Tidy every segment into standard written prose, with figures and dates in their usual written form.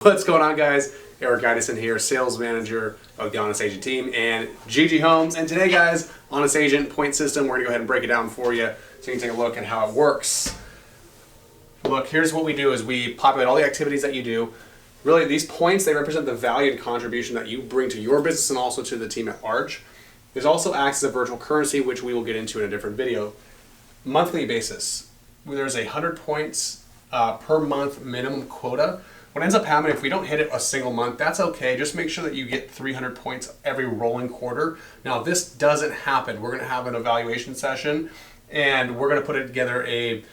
What's going on, guys? Eric Idison here, sales manager of the Honest Agent team, and Gigi Homes. And today, guys, Honest Agent point system, we're gonna go ahead and break it down for you so you can take a look at how it works. Look, here's what we do is we populate all the activities that you do. Really, these points, they represent the value and contribution that you bring to your business and also to the team at large. This also acts as a virtual currency, which we will get into in a different video. Monthly basis, there's 100 points per month minimum quota. What ends up happening, if we don't hit it a single month, that's okay. Just make sure that you get 300 points every rolling quarter. Now, if this doesn't happen, we're gonna have an evaluation session and we're gonna put together a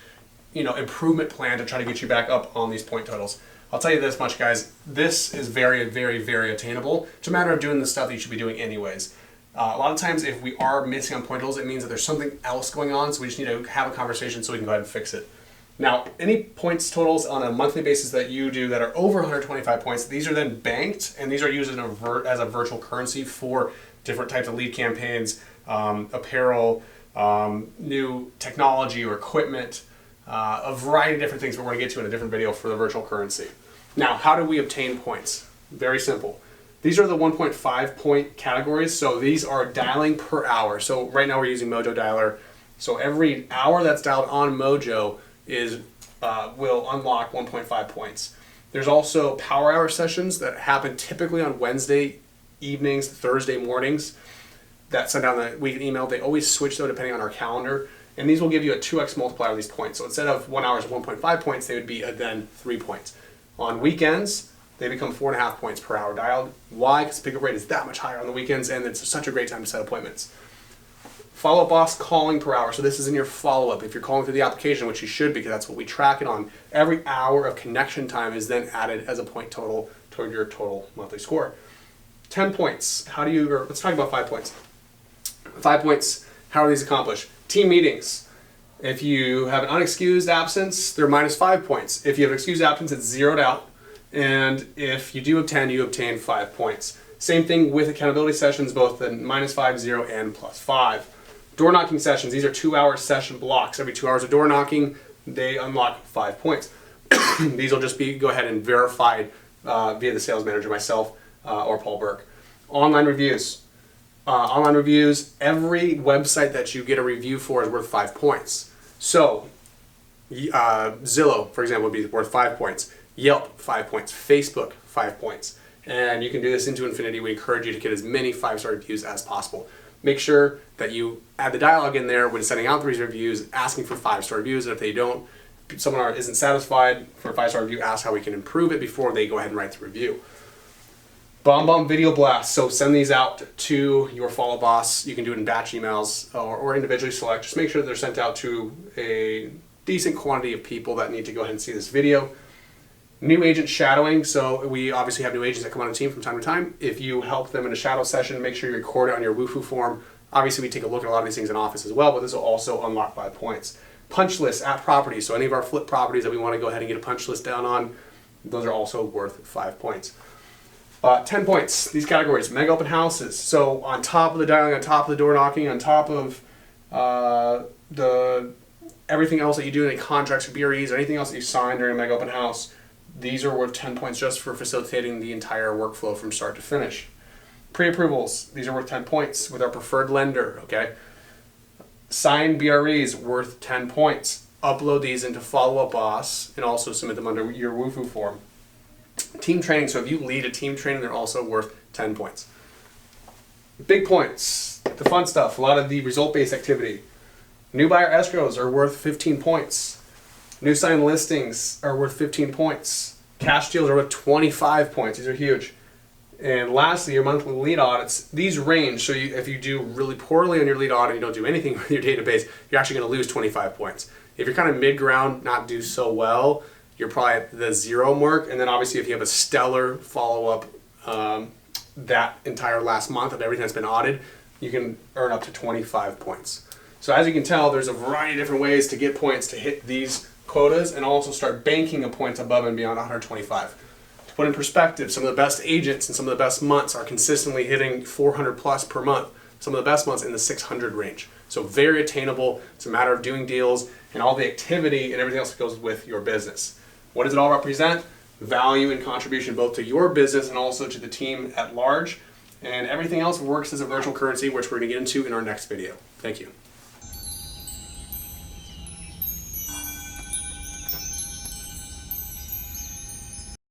improvement plan to try to get you back up on these point totals. I'll tell you this much, guys, this is very, very, very attainable. It's a matter of doing the stuff that you should be doing anyways. A lot of times if we are missing on point totals, it means that there's something else going on, so we just need to have a conversation so we can go ahead and fix it. Now, any points totals on a monthly basis that you do that are over 125 points, these are then banked, and these are used as a virtual currency for different types of lead campaigns, apparel, new technology or equipment, a variety of different things we're going to get to in a different video for the virtual currency. Now, how do we obtain points? Very simple. These are the 1.5 point categories, so these are dialing per hour. So right now we're using Mojo Dialer. So every hour that's dialed on Mojo will unlock 1.5 points. There's also power hour sessions that happen typically on Wednesday evenings, Thursday mornings, that send out the weekly email. They always switch though depending on our calendar, and these will give you a 2x multiplier of these points. So instead of 1 hour's 1.5 points, they would be then 3 points. On weekends, they become 4.5 points per hour dialed. Why? Because the pickup rate is that much higher on the weekends, and it's such a great time to set appointments. Follow-up boss calling per hour. So this is in your follow-up. If you're calling through the application, which you should because that's what we track it on, every hour of connection time is then added as a point total toward your total monthly score. 10 points. Let's talk about 5 points. 5 points, how are these accomplished? Team meetings. If you have an unexcused absence, they're -5 points. If you have an excused absence, it's zeroed out. And if you do attend, you obtain 5 points. Same thing with accountability sessions, both the -5, 0, and +5. Door knocking sessions, these are 2-hour session blocks. Every 2 hours of door knocking, they unlock 5 points. These will just be go ahead and verified via the sales manager, myself, or Paul Burke. Online reviews. Every website that you get a review for is worth 5 points. So, Zillow, for example, would be worth 5 points. Yelp, 5 points. Facebook, 5 points. And you can do this into infinity. We encourage you to get as many 5-star reviews as possible. Make sure that you add the dialogue in there when sending out these reviews, asking for 5-star reviews. And if they don't, someone isn't satisfied for a 5-star review, ask how we can improve it before they go ahead and write the review. BombBomb video blasts. So send these out to your follow boss. You can do it in batch emails or individually select. Just make sure that they're sent out to a decent quantity of people that need to go ahead and see this video. New agent shadowing. So we obviously have new agents that come on the team from time to time. If you help them in a shadow session, make sure you record it on your Wufoo form. Obviously, we take a look at a lot of these things in office as well, but this will also unlock 5 points. Punch lists at properties. So any of our flip properties that we want to go ahead and get a punch list down on, those are also worth 5 points. 10 points. These categories, mega open houses. So on top of the dialing, on top of the door knocking, on top of everything else that you do, any contracts or BREs or anything else that you sign during a mega open house, these are worth 10 points just for facilitating the entire workflow from start to finish. Pre-approvals, these are worth 10 points with our preferred lender, okay? Signed BREs worth 10 points. Upload these into Follow-Up Boss and also submit them under your Wufoo form. Team training, so if you lead a team training, they're also worth 10 points. Big points, the fun stuff, a lot of the result-based activity. New buyer escrows are worth 15 points. New sign listings are worth 15 points. Cash deals are worth 25 points. These are huge. And lastly, your monthly lead audits. These range, so if you do really poorly on your lead audit, you don't do anything with your database, you're actually going to lose 25 points. If you're kind of mid-ground, not do so well, you're probably at the 0 mark. And then obviously if you have a stellar follow-up that entire last month of everything that's been audited, you can earn up to 25 points. So as you can tell, there's a variety of different ways to get points to hit these quotas and also start banking a point above and beyond 125. To put in perspective, some of the best agents and some of the best months are consistently hitting 400 plus per month. Some of the best months in the 600 range. So very attainable. It's a matter of doing deals and all the activity and everything else that goes with your business. What does it all represent? value and contribution both to your business and also to the team at large. And everything else works as a virtual currency, which we're going to get into in our next video. Thank you.